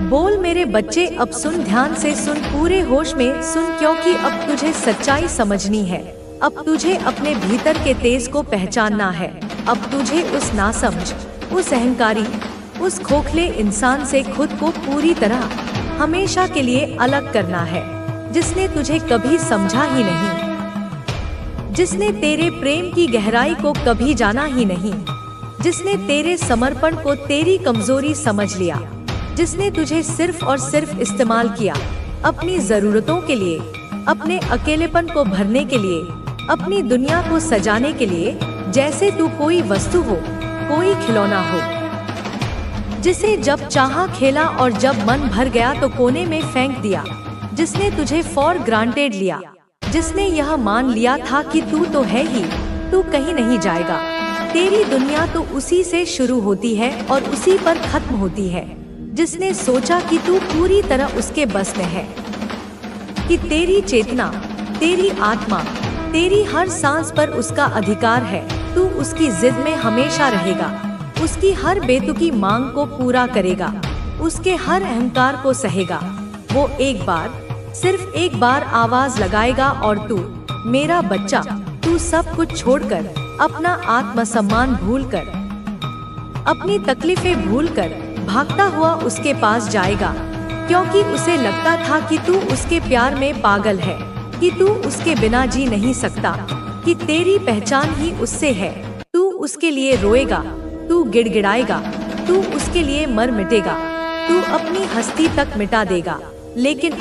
बोल मेरे बच्चे, अब सुन, ध्यान से सुन, पूरे होश में सुन, क्योंकि अब तुझे सच्चाई समझनी है। अब तुझे अपने भीतर के तेज को पहचानना है। अब तुझे उस नासमझ, उस अहंकारी, उस खोखले इंसान से खुद को पूरी तरह हमेशा के लिए अलग करना है, जिसने तुझे कभी समझा ही नहीं, जिसने तेरे प्रेम की गहराई को कभी जाना ही नहीं, जिसने तेरे समर्पण को तेरी कमजोरी समझ लिया, जिसने तुझे सिर्फ और सिर्फ इस्तेमाल किया अपनी जरूरतों के लिए, अपने अकेलेपन को भरने के लिए, अपनी दुनिया को सजाने के लिए, जैसे तू कोई वस्तु हो, कोई खिलौना हो, जिसे जब चाहा खेला और जब मन भर गया तो कोने में फेंक दिया, जिसने तुझे फॉर ग्रांटेड लिया, जिसने यह मान लिया था कि तू तो है ही, तू कहीं नहीं जाएगा। तेरी दुनिया तो उसी से शुरू होती है और उसी पर खत्म होती है, जिसने सोचा कि तू पूरी तरह उसके बस में है, कि तेरी चेतना, तेरी आत्मा, तेरी हर सांस पर उसका अधिकार है। तू उसकी जिद में हमेशा रहेगा, उसकी हर बेतुकी मांग को पूरा करेगा, उसके हर अहंकार को सहेगा। वो एक बार, सिर्फ एक बार आवाज लगाएगा और तू, मेरा बच्चा, तू सब कुछ छोड़कर, अपना आत्मसम्मान भूलकर, अपनी तकलीफें भूलकर भागता हुआ उसके पास जाएगा, क्योंकि उसे लगता था कि तू उसके प्यार में पागल है, कि तू उसके बिना जी नहीं सकता, कि तेरी पहचान ही उससे है। तू उसके लिए रोएगा, तू गिड़गिड़ाएगा, तू उसके लिए मर मिटेगा, तू अपनी हस्ती तक मिटा देगा। लेकिन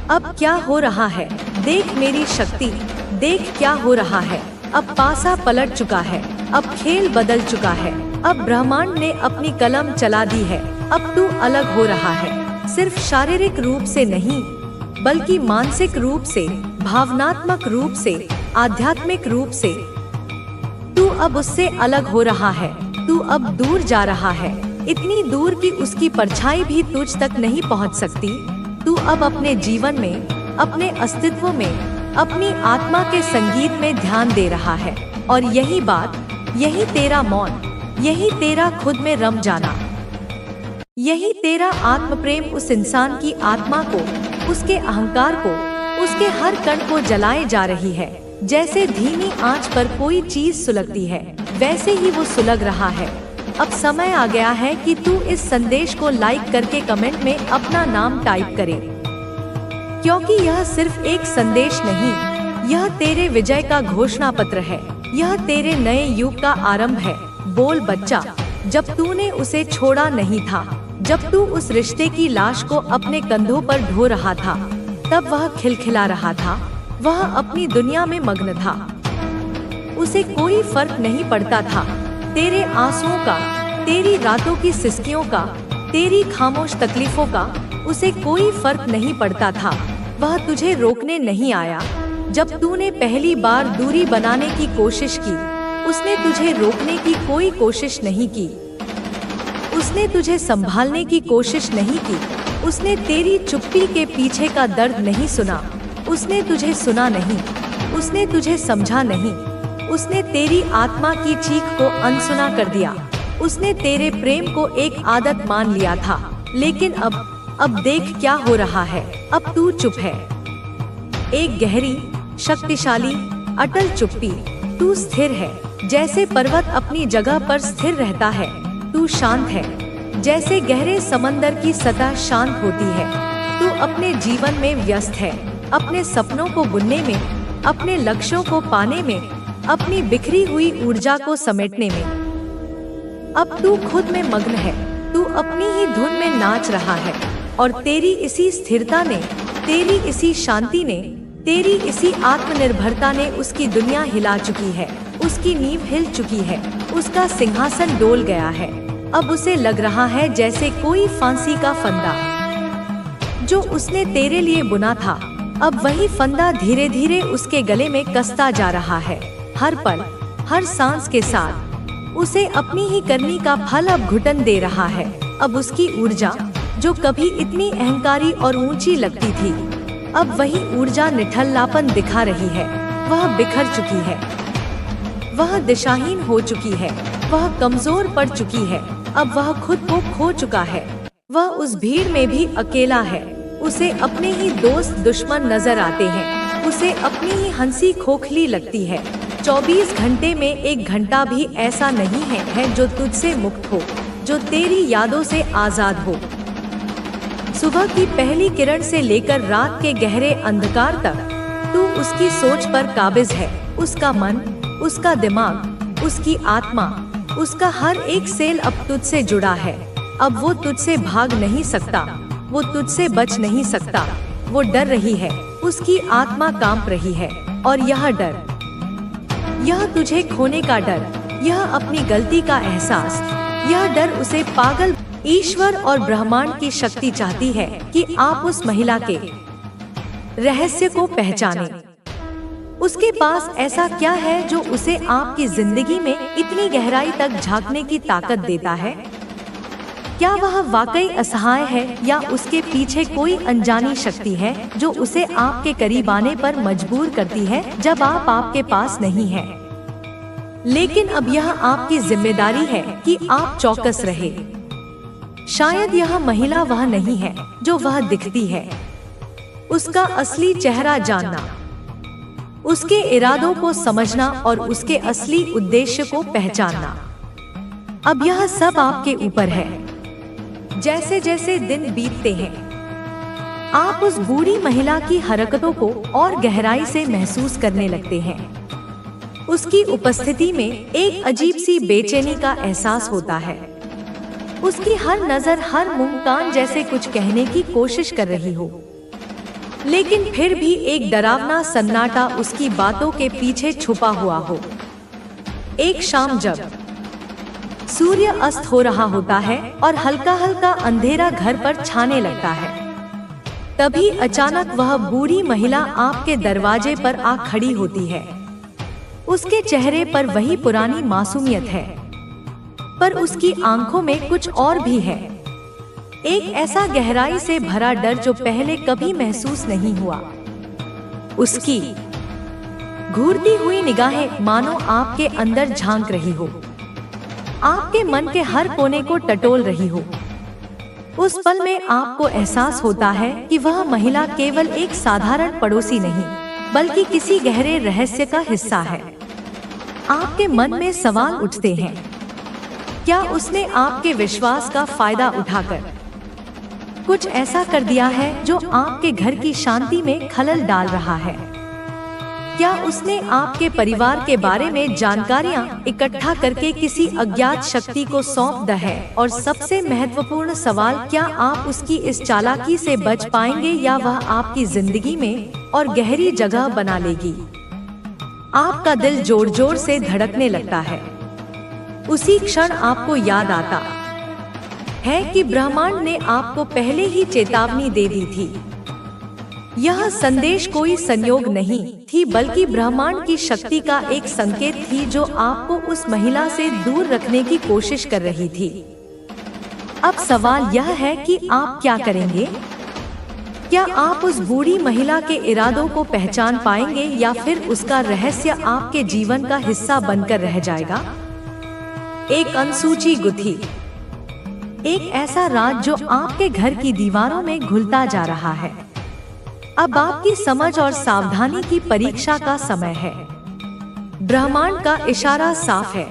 अब क्या हो रहा है? देख मेरी शक्ति, देख क्या हो रहा है। अब पासा पलट चुका है, अब खेल बदल चुका है, अब ब्रह्मांड ने अपनी कलम चला दी है। अब तू अलग हो रहा है, सिर्फ शारीरिक रूप से नहीं, बल्कि मानसिक रूप से, भावनात्मक रूप से, आध्यात्मिक रूप से। तू अब उससे अलग हो रहा है, तू अब दूर जा रहा है, इतनी दूर कि उसकी परछाई भी तुझ तक नहीं पहुंच सकती। तू अब अपने जीवन में, अपने अस्तित्व में, अपनी आत्मा के संगीत में ध्यान दे रहा है। और यही बात, यही तेरा मौन, यही तेरा खुद में रम जाना, यही तेरा आत्म प्रेम उस इंसान की आत्मा को, उसके अहंकार को, उसके हर कण को जलाए जा रही है। जैसे धीमी आंच पर कोई चीज सुलगती है, वैसे ही वो सुलग रहा है। अब समय आ गया है कि तू इस संदेश को लाइक करके कमेंट में अपना नाम टाइप करे, क्योंकि यह सिर्फ एक संदेश नहीं, यह तेरे विजय का घोषणा पत्र है, यह तेरे नए युग का आरंभ है। बोल बच्चा, जब तूने उसे छोड़ा नहीं था, जब तू उस रिश्ते की लाश को अपने कंधों पर ढो रहा था, तब वह खिलखिला रहा था, वह अपनी दुनिया में मग्न था। उसे कोई फर्क नहीं पड़ता था तेरे आंसुओं का, तेरी रातों की सिसकियों का, तेरी खामोश तकलीफों का, उसे कोई फर्क नहीं पड़ता था। वह तुझे रोकने नहीं आया। जब तूने पहली बार दूरी बनाने की कोशिश की, उसने तुझे रोकने की कोई कोशिश नहीं की, उसने तुझे संभालने की कोशिश नहीं की, उसने तेरी चुप्पी के पीछे का दर्द नहीं सुना, उसने तुझे सुना नहीं, उसने तुझे समझा नहीं, उसने तेरी आत्मा की चीख को अनसुना कर दिया। उसने तेरे प्रेम को एक आदत मान लिया था। लेकिन अब देख क्या हो रहा है। अब तू चुप है, एक गहरी, शक्तिशाली, अटल चुप्पी। तू स्थिर है, जैसे पर्वत अपनी जगह पर स्थिर रहता है। तू शांत है, जैसे गहरे समंदर की सतह शांत होती है। तू अपने जीवन में व्यस्त है, अपने सपनों को बुनने में, अपने लक्ष्यों को पाने में, अपनी बिखरी हुई ऊर्जा को समेटने में। अब तू खुद में मग्न है, तू अपनी ही धुन में नाच रहा है। और तेरी इसी स्थिरता ने, तेरी इसी शांति ने, तेरी इसी आत्मनिर्भरता ने उसकी दुनिया हिला चुकी है, उसकी नींव हिल चुकी है, उसका सिंहासन डोल गया है। अब उसे लग रहा है जैसे कोई फांसी का फंदा जो उसने तेरे लिए बुना था, अब वही फंदा धीरे धीरे उसके गले में कसता जा रहा है। हर पल, हर सांस के साथ उसे अपनी ही करनी का फल अब घुटन दे रहा है। अब उसकी ऊर्जा, जो कभी इतनी अहंकारी और ऊंची लगती थी, अब वही ऊर्जा निठल्लापन दिखा रही है। वह बिखर चुकी है, वह दिशाहीन हो चुकी है, वह कमजोर पड़ चुकी है। अब वह खुद को खो चुका है। वह उस भीड़ में भी अकेला है। उसे अपने ही दोस्त दुश्मन नजर आते हैं। उसे अपनी ही हंसी खोखली लगती है। 24 घंटे में 1 घंटा भी ऐसा नहीं है जो तुझसे मुक्त हो, जो तेरी यादों से आजाद हो। सुबह की पहली किरण से लेकर रात के गहरे अंधकार तक तू उसकी सोच पर काबिज है। उसका मन, उसका दिमाग, उसकी आत्मा, उसका हर एक सेल अब तुझसे जुड़ा है। अब वो तुझसे भाग नहीं सकता, वो तुझसे बच नहीं सकता। वो डर रही है, उसकी आत्मा कांप रही है। और यह डर, यह तुझे खोने का डर, यह अपनी गलती का एहसास, यह डर उसे पागल। ईश्वर और ब्रह्मांड की शक्ति चाहती है कि आप उस महिला के रहस्य को पहचानें। उसके पास ऐसा क्या है जो उसे आपकी जिंदगी में इतनी गहराई तक झांकने की ताकत देता है? क्या वह वाकई असहाय है या उसके पीछे कोई अनजानी शक्ति है जो उसे आपके करीब आने पर मजबूर करती है जब आप आपके पास नहीं हैं? लेकिन अब यह आपकी जिम्मेदारी है कि आप चौकस रहे। शायद यह महिला वह नहीं है जो वह दिखती है। उसका असली चेहरा जानना, उसके इरादों को समझना और उसके असली उद्देश्य को पहचानना, अब यह सब आपके ऊपर है। जैसे जैसे दिन बीतते हैं, आप उस बूढ़ी महिला की हरकतों को और गहराई से महसूस करने लगते हैं। उसकी उपस्थिति में एक अजीब सी बेचैनी का एहसास होता है। उसकी हर नजर, हर मुंह कान जैसे कुछ कहने की कोशिश कर रही हो, लेकिन फिर भी एक डरावना सन्नाटा उसकी बातों के पीछे छुपा हुआ हो। एक शाम जब सूर्य अस्त हो रहा होता है और हल्का हल्का अंधेरा घर पर छाने लगता है, तभी अचानक वह बूढ़ी महिला आपके दरवाजे पर आ खड़ी होती है। उसके चेहरे पर वही पुरानी मासूमियत है, पर उसकी आंखों में कुछ और भी है। एक ऐसा गहराई से भरा डर जो पहले कभी महसूस नहीं हुआ। उसकी घूरती हुई निगाहें मानो आपके अंदर झांक रही हो, आपके मन के हर कोने को टटोल रही हो। उस पल में आपको एहसास होता है कि वह महिला केवल एक साधारण पड़ोसी नहीं, बल्कि किसी गहरे रहस्य का हिस्सा है। आपके मन में सवाल उठते हैं, क्या उसने आपके विश्वास का फायदा उठाकर कुछ ऐसा कर दिया है जो आपके घर की शांति में खलल डाल रहा है? क्या उसने आपके परिवार के बारे में जानकारियां इकट्ठा करके किसी अज्ञात शक्ति को सौंप दी है? और सबसे महत्वपूर्ण सवाल, क्या आप उसकी इस चालाकी से बच पाएंगे या वह आपकी जिंदगी में और गहरी जगह बना लेगी? आपका दिल जोर जोर से धड़कने लगता है। उसी क्षण आपको याद आता है कि ब्रह्मांड ने आपको पहले ही चेतावनी दे दी थी। यह संदेश कोई संयोग नहीं थी, बल्कि ब्रह्मांड की शक्ति का एक संकेत थी जो आपको उस महिला से दूर रखने की कोशिश कर रही थी। अब सवाल यह है कि आप क्या करेंगे? क्या आप उस बूढ़ी महिला के इरादों को पहचान पाएंगे या फिर उसका रहस्य आपके जीवन का हिस्सा बनकर रह जाएगा? एक अनसूची गुत्थी, एक ऐसा राज जो आपके घर की दीवारों में घुलता जा रहा है। अब आपकी समझ और सावधानी की परीक्षा का समय है। ब्रह्मांड का इशारा साफ है।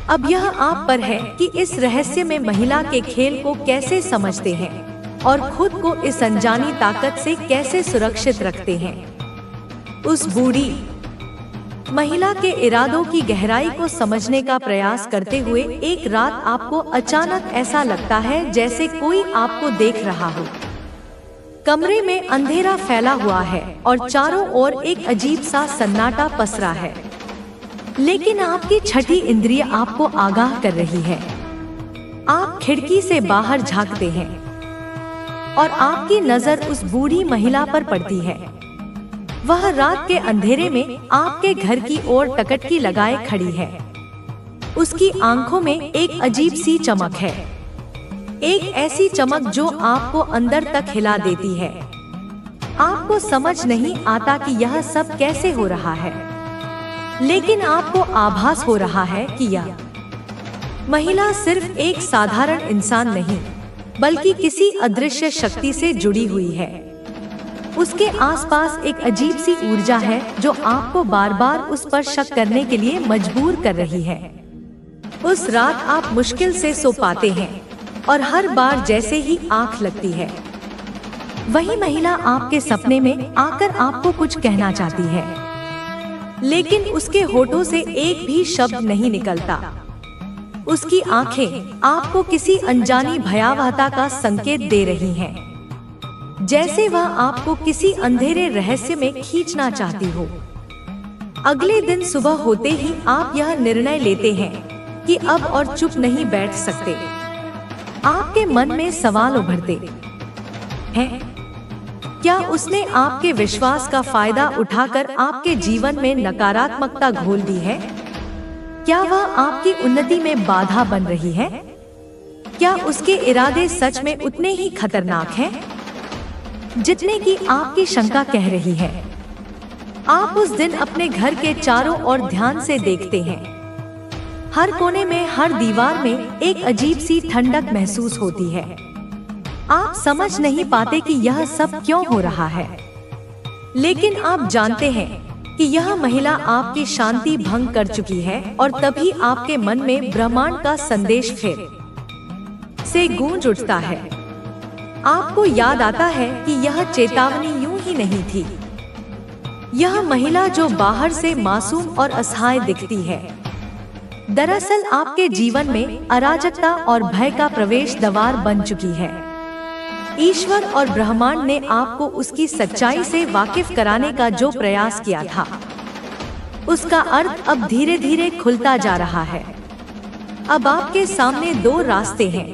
अब यह आप पर है कि इस रहस्य में महिला के खेल को कैसे समझते हैं और खुद को इस अनजानी ताकत से कैसे सुरक्षित रखते हैं। उस बूढ़ी महिला के इरादों की गहराई को समझने का प्रयास करते हुए एक रात आपको अचानक ऐसा लगता है जैसे कोई आपको देख रहा हो। कमरे में अंधेरा फैला हुआ है और चारों ओर एक अजीब सा सन्नाटा पसरा है, लेकिन आपकी छठी इंद्रिय आपको आगाह कर रही है। आप खिड़की से बाहर झांकते हैं और आपकी नजर उस बूढ़ी महिला पर पड़ती है। वह रात के अंधेरे में आपके घर की ओर टकटकी लगाए खड़ी है। उसकी आंखों में एक अजीब सी चमक है, एक ऐसी चमक जो आपको अंदर तक हिला देती है। आपको समझ नहीं आता कि यह सब कैसे हो रहा है, लेकिन आपको आभास हो रहा है कि यह महिला सिर्फ एक साधारण इंसान नहीं, बल्कि किसी अदृश्य शक्ति से जुड़ी हुई है। उसके आसपास एक अजीब सी ऊर्जा है जो आपको बार बार उस पर शक करने के लिए मजबूर कर रही है। उस रात आप मुश्किल से सो पाते हैं और हर बार जैसे ही आंख लगती है, वही महिला आपके सपने में आकर आपको कुछ कहना चाहती है, लेकिन उसके होठों से एक भी शब्द नहीं निकलता। उसकी आंखें आपको किसी अनजानी भयावहता का संकेत दे रही हैं, जैसे वह आपको किसी अंधेरे रहस्य में खींचना चाहती हो। अगले दिन सुबह होते ही आप यह निर्णय लेते हैं कि अब और चुप नहीं बैठ सकते। आपके मन में सवाल उभरते हैं, क्या उसने आपके विश्वास का फायदा उठाकर आपके जीवन में नकारात्मकता घोल दी है? क्या वह आपकी उन्नति में बाधा बन रही है? क्या उसके इरादे सच में उतने ही खतरनाक हैं जितने की आपकी शंका कह रही है? आप उस दिन अपने घर के चारों ओर ध्यान से देखते हैं। हर कोने में, हर दीवार में एक अजीब सी ठंडक महसूस होती है। आप समझ नहीं पाते कि यह सब क्यों हो रहा है, लेकिन आप जानते हैं कि यह महिला आपकी शांति भंग कर चुकी है और तभी आपके मन में ब्रह्मांड का संदेश फिर से गूंज उठता है। आपको याद आता है कि यह चेतावनी यूं ही नहीं थी। यह महिला जो बाहर से मासूम और असहाय दिखती है, दरअसल आपके जीवन में अराजकता और भय का प्रवेश द्वार बन चुकी है। ईश्वर और ब्रह्मांड ने आपको उसकी सच्चाई से वाकिफ कराने का जो प्रयास किया था, उसका अर्थ अब धीरे धीरे खुलता जा रहा है। अब आपके सामने दो रास्ते हैं।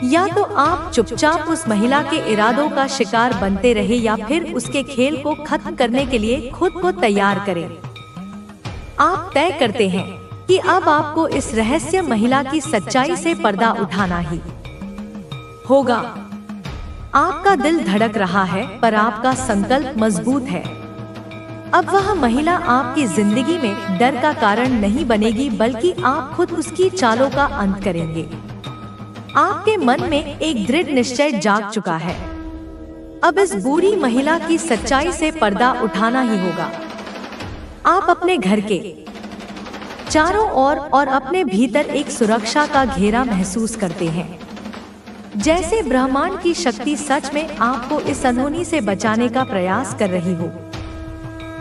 या तो आप चुपचाप उस महिला के इरादों का शिकार बनते रहे, या फिर उसके खेल को खत्म करने के लिए खुद को तैयार करें। आप तय करते हैं कि अब आपको इस रहस्य महिला की सच्चाई से पर्दा उठाना ही होगा। आपका दिल धड़क रहा है, पर आपका संकल्प मजबूत है। अब वह महिला आपकी जिंदगी में डर का कारण नहीं बनेगी, बल्कि आप खुद उसकी चालों का अंत करेंगे। आपके मन में एक दृढ़ निश्चय जाग चुका है। अब इस बुरी महिला की सच्चाई से पर्दा उठाना ही होगा। आप अपने घर के चारों ओर और अपने भीतर एक सुरक्षा का घेरा महसूस करते हैं, जैसे ब्रह्मांड की शक्ति सच में आपको इस अनहोनी से बचाने का प्रयास कर रही हो।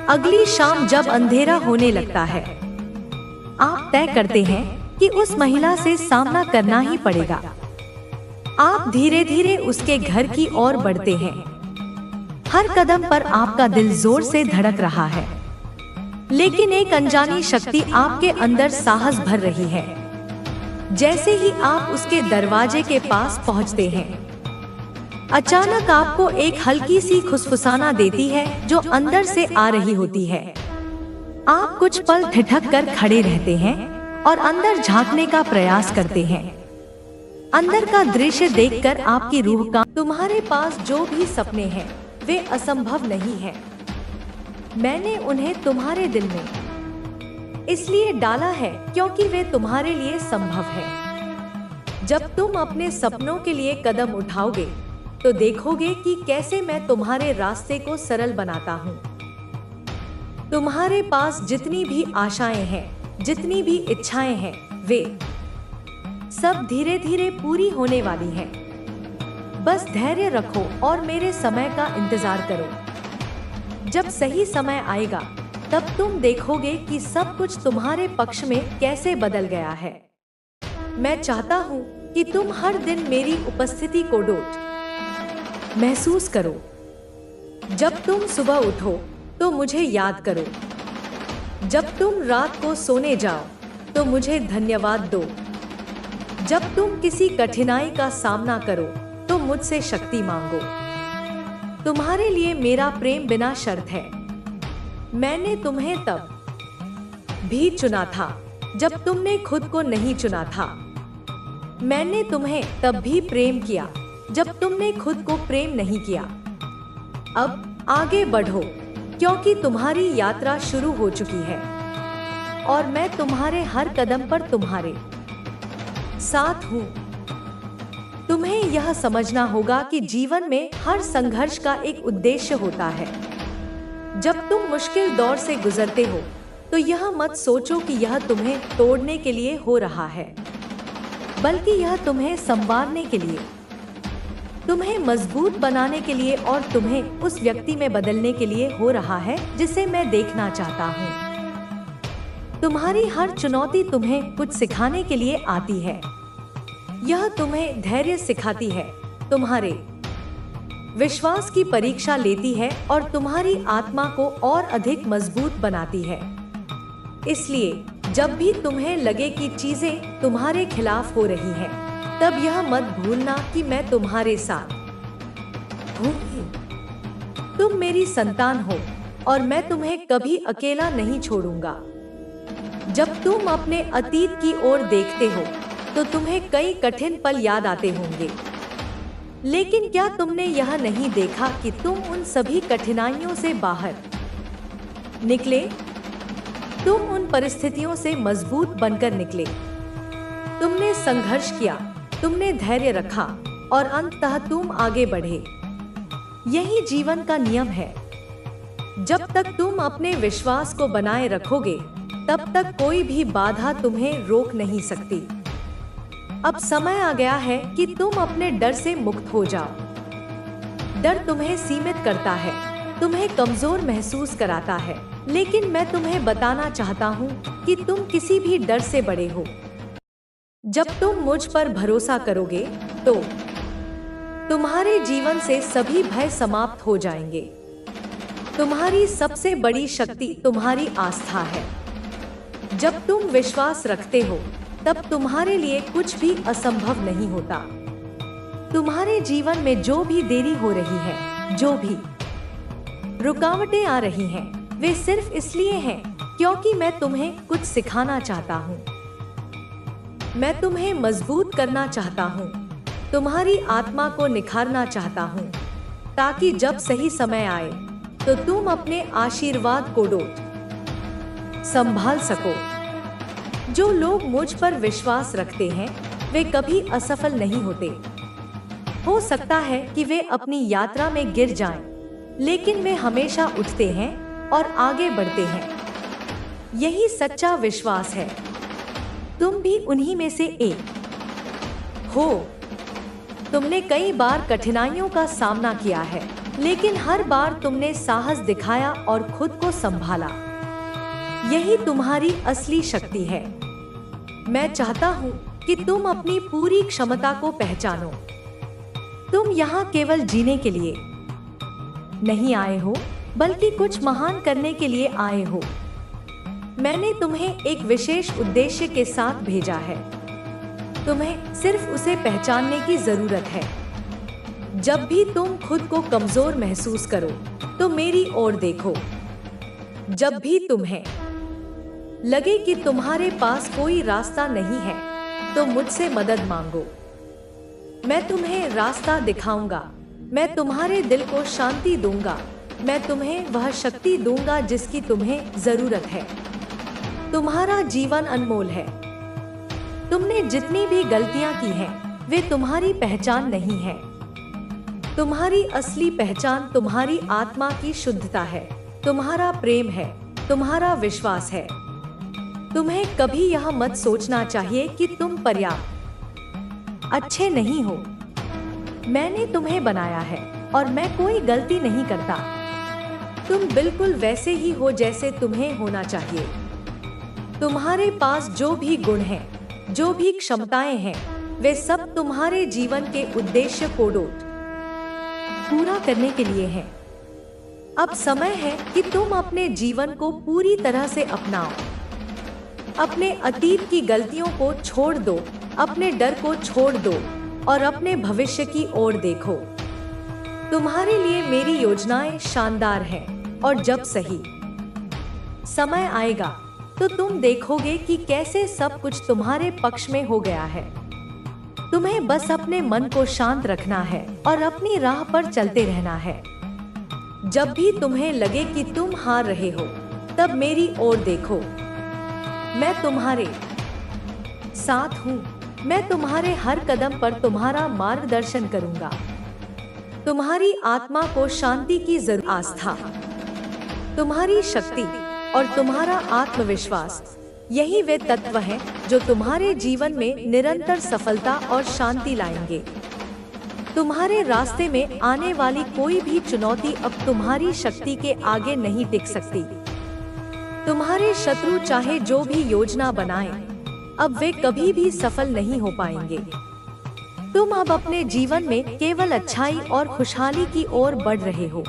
अगली शाम जब अंधेरा होने लगता है, आप तय करते हैं कि उस महिला से सामना करना ही पड़ेगा। आप धीरे धीरे उसके घर की ओर बढ़ते हैं। हर कदम पर आपका दिल जोर से धड़क रहा है, लेकिन एक अनजानी शक्ति आपके अंदर साहस भर रही है। जैसे ही आप उसके दरवाजे के पास पहुंचते हैं, अचानक आपको एक हल्की सी खुसफुसाना देती है जो अंदर से आ रही होती है। आप कुछ पल ठिठक कर खड़े रहते हैं और अंदर झांकने का प्रयास करते हैं। अंदर का दृश्य देखकर आपकी रूह का, तुम्हारे पास जो भी सपने हैं वे असंभव नहीं हैं। मैंने उन्हें तुम्हारे दिल में इसलिए डाला है क्योंकि वे तुम्हारे लिए संभव है। जब तुम अपने सपनों के लिए कदम उठाओगे तो देखोगे कि कैसे मैं तुम्हारे रास्ते को सरल बनाता हूँ। तुम्हारे पास जितनी भी आशाएं हैं, जितनी भी इच्छाएं हैं, वे सब धीरे धीरे पूरी होने वाली हैं। बस धैर्य रखो और मेरे समय का इंतजार करो। जब सही समय आएगा तब तुम देखोगे कि सब कुछ तुम्हारे पक्ष में कैसे बदल गया है। मैं चाहता हूँ कि तुम हर दिन मेरी उपस्थिति को डोट महसूस करो। जब तुम सुबह उठो तो मुझे याद करो। जब तुम रात को सोने जाओ तो मुझे धन्यवाद दो। जब तुम किसी कठिनाई का सामना करो तो मुझसे शक्ति मांगो। तुम्हारे लिए मेरा प्रेम बिना शर्त है। मैंने तुम्हें तब भी चुना था जब तुमने खुद को नहीं चुना था। मैंने तुम्हें तब भी प्रेम किया जब तुमने खुद को प्रेम नहीं किया। अब आगे बढ़ो क्योंकि तुम्हारी यात्रा शुरू हो चुकी है और मैं तुम्हारे हर कदम पर तुम्हारे साथ हूँ। तुम्हें यह समझना होगा कि जीवन में हर संघर्ष का एक उद्देश्य होता है। जब तुम मुश्किल दौर से गुजरते हो तो यह मत सोचो कि यह तुम्हें तोड़ने के लिए हो रहा है, बल्कि यह तुम्हें संवारने के लिए, तुम्हें मजबूत बनाने के लिए और तुम्हें उस व्यक्ति में बदलने के लिए हो रहा है जिसे मैं देखना चाहता हूँ। तुम्हारी हर चुनौती तुम्हें कुछ सिखाने के लिए आती है। यह तुम्हें धैर्य सिखाती है, तुम्हारे विश्वास की परीक्षा लेती है और तुम्हारी आत्मा को और अधिक मजबूत बनाती है। इसलिए जब भी तुम्हें लगे कि चीजें तुम्हारे खिलाफ हो रही हैं, तब यह मत भूलना कि मैं तुम्हारे साथ हूँ। तुम मेरी संतान हो और मैं तुम्हें कभी अकेला नहीं छोड़ूंगा। जब तुम अपने अतीत की ओर देखते हो तो तुम्हें कई कठिन पल याद आते होंगे, लेकिन क्या तुमने यह नहीं देखा कि तुम उन सभी कठिनाइयों से बाहर निकले? तुम उन परिस्थितियों से मजबूत बनकर निकले। तुमने संघर्ष किया, तुमने धैर्य रखा और अंततः तुम आगे बढ़े। यही जीवन का नियम है। जब तक तुम अपने विश्वास को बनाए रखोगे, तब तक कोई भी बाधा तुम्हें रोक नहीं सकती। अब समय आ गया है कि तुम अपने डर से मुक्त हो जाओ। डर तुम्हें सीमित करता है, तुम्हें कमजोर महसूस कराता है, लेकिन मैं तुम्हें बताना चाहता हूँ कि तुम किसी भी डर से बड़े हो। जब तुम मुझ पर भरोसा करोगे तो तुम्हारे जीवन से सभी भय समाप्त हो जाएंगे। तुम्हारी सबसे बड़ी शक्ति तुम्हारी आस्था है। जब तुम विश्वास रखते हो, तब तुम्हारे लिए कुछ भी असंभव नहीं होता। तुम्हारे जीवन में जो भी देरी हो रही है, जो भी रुकावटें आ रही हैं, वे सिर्फ इसलिए हैं क्योंकि मैं तुम्हें कुछ सिखाना चाहता हूँ। मैं तुम्हें मजबूत करना चाहता हूँ, तुम्हारी आत्मा को निखारना चाहता हूँ, ताकि जब सही समय आए तो तुम अपने आशीर्वाद को संभाल सको। जो लोग मुझ पर विश्वास रखते हैं, वे कभी असफल नहीं होते। हो सकता है कि वे अपनी यात्रा में गिर जाएं, लेकिन वे हमेशा उठते हैं और आगे बढ़ते हैं। यही सच्चा विश्वास है। तुम भी उन्हीं में से एक हो। तुमने कई बार कठिनाइयों का सामना किया है, लेकिन हर बार तुमने साहस दिखाया और खुद को संभाला। यही तुम्हारी असली शक्ति है। मैं चाहता हूँ कि तुम अपनी पूरी क्षमता को पहचानो। तुम यहाँ केवल जीने के लिए नहीं आए हो, बल्कि कुछ महान करने के लिए आए हो। मैंने तुम्हें एक विशेष उद्देश्य के साथ भेजा है। तुम्हें सिर्फ उसे पहचानने की जरूरत है। जब भी तुम खुद को कमजोर महसूस करो, तो मेरी ओर देखो। जब भी तुम्हें लगे कि तुम्हारे पास कोई रास्ता नहीं है, तो मुझसे मदद मांगो। मैं तुम्हें रास्ता दिखाऊंगा। मैं तुम्हारे दिल को शांति दूंगा। मैं तुम्हें वह शक्ति दूंगा जिसकी तुम्हें जरूरत है। तुम्हारा जीवन अनमोल है। तुमने जितनी भी गलतियां की हैं, वे तुम्हारी पहचान नहीं है। तुम्हारी असली पहचान तुम्हारी आत्मा की शुद्धता है, तुम्हारा प्रेम है, तुम्हारा विश्वास है। तुम्हें कभी यह मत सोचना चाहिए कि तुम पर्याप्त अच्छे नहीं हो। मैंने तुम्हें बनाया है और मैं कोई गलती नहीं करता। तुम बिल्कुल वैसे ही हो जैसे तुम्हें होना चाहिए। तुम्हारे पास जो भी गुण हैं, जो भी क्षमताएं हैं, वे सब तुम्हारे जीवन के उद्देश्य को पूरा करने के लिए हैं। अब समय है कि तुम अपने जीवन को पूरी तरह से अपनाओ। अपने अतीत की गलतियों को छोड़ दो, अपने डर को छोड़ दो और अपने भविष्य की ओर देखो। तुम्हारे लिए मेरी योजनाएं शानदार हैं और जब सही समय आएगा तो तुम देखोगे कि कैसे सब कुछ तुम्हारे पक्ष में हो गया है। तुम्हें बस अपने मन को शांत रखना है और अपनी राह पर चलते रहना है। जब भी तुम्हें लगे कि तुम हार रहे हो, तब मेरी ओर देखो। मैं तुम्हारे साथ हूँ। मैं तुम्हारे हर कदम पर तुम्हारा मार्गदर्शन करूंगा। तुम्हारी आत्मा को शांति की जरूरत, आस्था, तुम्हारी शक्ति और तुम्हारा आत्मविश्वास, यही वे तत्व हैं जो तुम्हारे जीवन में निरंतर सफलता और शांति लाएंगे। तुम्हारे रास्ते में आने वाली कोई भी चुनौती अब तुम्हारी शक्ति के आगे नहीं टिक सकती। तुम्हारे शत्रु चाहे जो भी योजना बनाएं, अब वे कभी भी सफल नहीं हो पाएंगे। तुम अब अपने जीवन में केवल अच्छाई और खुशहाली की ओर बढ़ रहे हो।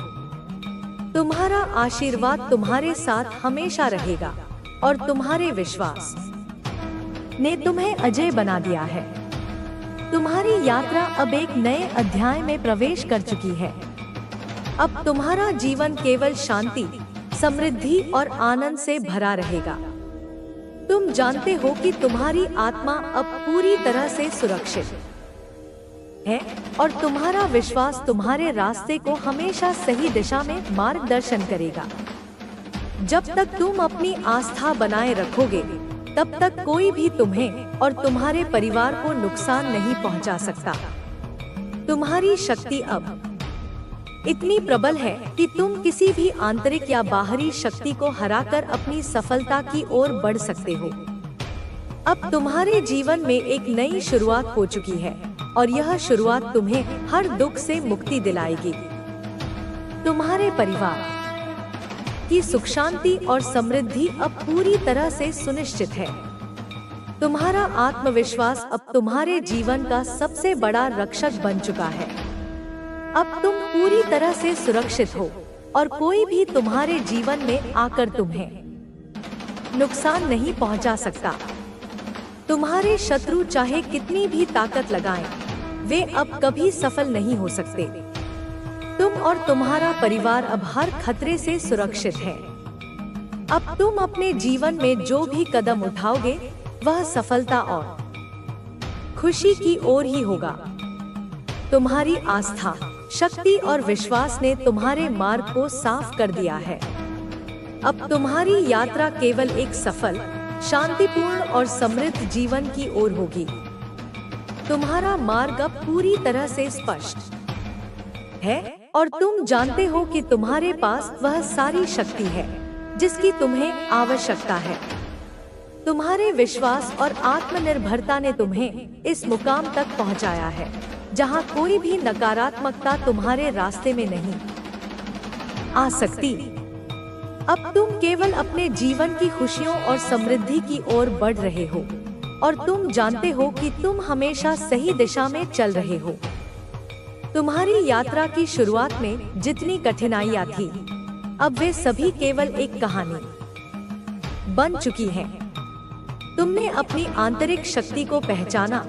तुम्हारा आशीर्वाद तुम्हारे साथ हमेशा रहेगा और तुम्हारे विश्वास ने तुम्हें अजय बना दिया है। तुम्हारी यात्रा अब एक नए अध्याय में प्रवेश कर चुकी है। अब तुम्हारा जीवन केवल शांति, समृद्धि और आनंद से भरा रहेगा। तुम जानते हो कि तुम्हारी आत्मा अब पूरी तरह से सुरक्षित है और तुम्हारा विश्वास तुम्हारे रास्ते को हमेशा सही दिशा में मार्गदर्शन करेगा। जब तक तुम अपनी आस्था बनाए रखोगे, तब तक कोई भी तुम्हें और तुम्हारे परिवार को नुकसान नहीं पहुंचा सकता। तुम्हारी शक्ति अब इतनी प्रबल है कि तुम किसी भी आंतरिक या बाहरी शक्ति को हराकर अपनी सफलता की ओर बढ़ सकते हो। अब तुम्हारे जीवन में एक नई शुरुआत हो चुकी है और यह शुरुआत तुम्हें हर दुख से मुक्ति दिलाएगी। तुम्हारे परिवार की सुख शांति और समृद्धि अब पूरी तरह से सुनिश्चित है। तुम्हारा आत्मविश्वास अब तुम्हारे जीवन का सबसे बड़ा रक्षक बन चुका है। अब तुम पूरी तरह से सुरक्षित हो और कोई भी तुम्हारे जीवन में आकर तुम्हें नुकसान नहीं पहुंचा सकता। तुम्हारे शत्रु चाहे कितनी भी ताकत लगाएं, वे अब कभी सफल नहीं हो सकते। तुम और तुम्हारा परिवार अब हर खतरे से सुरक्षित है। अब तुम अपने जीवन में जो भी कदम उठाओगे, वह सफलता और खुशी की ओर ही होगा। तुम्हारी आस्था, शक्ति और विश्वास ने तुम्हारे मार्ग को साफ कर दिया है। अब तुम्हारी यात्रा केवल एक सफल, शांतिपूर्ण और समृद्ध जीवन की ओर होगी। तुम्हारा मार्ग अब पूरी तरह से स्पष्ट है और तुम जानते हो कि तुम्हारे पास वह सारी शक्ति है जिसकी तुम्हें आवश्यकता है। तुम्हारे विश्वास और आत्मनिर्भरता ने तुम्हें इस मुकाम तक पहुंचाया है जहां कोई भी नकारात्मकता तुम्हारे रास्ते में नहीं आ सकती। अब तुम केवल अपने जीवन की खुशियों और समृद्धि की ओर बढ़ रहे हो और तुम जानते हो कि तुम हमेशा सही दिशा में चल रहे हो। तुम्हारी यात्रा की शुरुआत में जितनी कठिनाइयां थी, अब वे सभी केवल एक कहानी बन चुकी हैं। तुमने अपनी आंतरिक शक्ति को पहचाना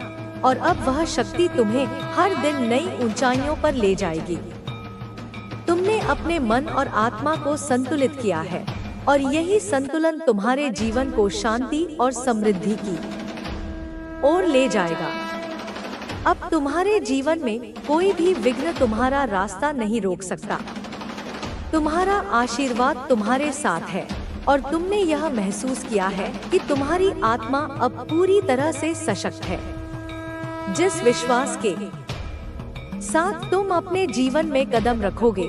और अब वह शक्ति तुम्हें हर दिन नई ऊंचाइयों पर ले जाएगी। तुमने अपने मन और आत्मा को संतुलित किया है और यही संतुलन तुम्हारे जीवन को शांति और समृद्धि की ओर ले जाएगा। अब तुम्हारे जीवन में कोई भी विघ्न तुम्हारा रास्ता नहीं रोक सकता। तुम्हारा आशीर्वाद तुम्हारे साथ है और तुमने यह महसूस किया है कि तुम्हारी आत्मा अब पूरी तरह से सशक्त है। जिस विश्वास के साथ तुम अपने जीवन में कदम रखोगे,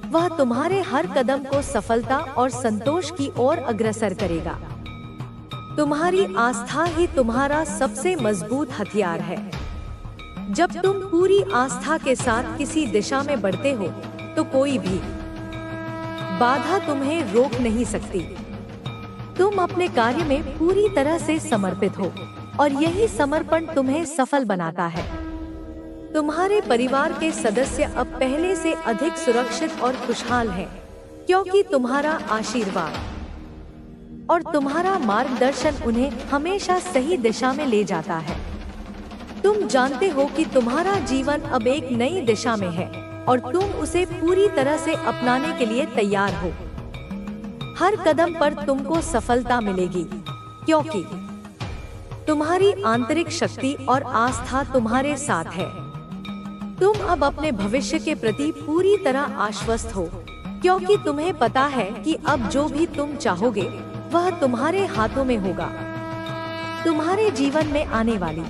वह तुम्हारे हर कदम को सफलता और संतोष की ओर अग्रसर करेगा। तुम्हारी आस्था ही तुम्हारा सबसे मजबूत हथियार है। जब तुम पूरी आस्था के साथ किसी दिशा में बढ़ते हो, तो कोई भी बाधा तुम्हें रोक नहीं सकती। तुम अपने कार्य में पूरी तरह से समर्पित हो और यही समर्पण तुम्हें सफल बनाता है। तुम्हारे परिवार के सदस्य अब पहले से अधिक सुरक्षित और खुशहाल हैं, क्योंकि तुम्हारा आशीर्वाद और तुम्हारा मार्गदर्शन उन्हें हमेशा सही दिशा में ले जाता है। तुम जानते हो कि तुम्हारा जीवन अब एक नई दिशा में है और तुम उसे पूरी तरह से अपनाने के लिए तैयार हो। हर कदम पर तुमको सफलता मिलेगी, क्योंकि तुम्हारी आंतरिक शक्ति और आस्था तुम्हारे साथ है। तुम अब अपने भविष्य के प्रति पूरी तरह आश्वस्त हो, क्योंकि तुम्हें पता है कि अब जो भी तुम चाहोगे वह तुम्हारे हाथों में होगा। तुम्हारे जीवन में आने वाली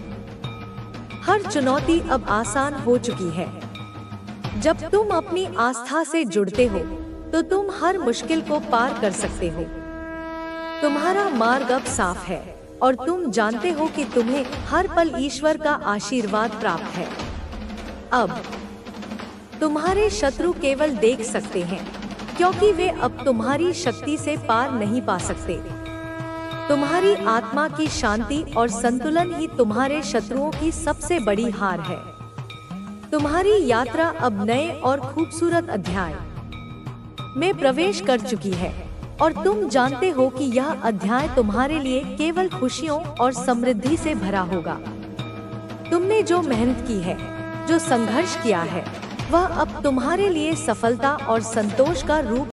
हर चुनौती अब आसान हो चुकी है। जब तुम अपनी आस्था से जुड़ते हो तो तुम हर मुश्किल को पार कर सकते हो। तुम्हारा मार्ग अब साफ है और तुम जानते हो कि तुम्हें हर पल ईश्वर का आशीर्वाद प्राप्त है। अब तुम्हारे शत्रु केवल देख सकते हैं, क्योंकि वे अब तुम्हारी शक्ति से पार नहीं पा सकते। तुम्हारी आत्मा की शांति और संतुलन ही तुम्हारे शत्रुओं की सबसे बड़ी हार है। तुम्हारी यात्रा अब नए और खूबसूरत अध्याय में प्रवेश कर चुकी है और तुम जानते हो कि यह अध्याय तुम्हारे लिए केवल खुशियों और समृद्धि से भरा होगा। तुमने जो मेहनत की है, जो संघर्ष किया है, वह अब तुम्हारे लिए सफलता और संतोष का रूप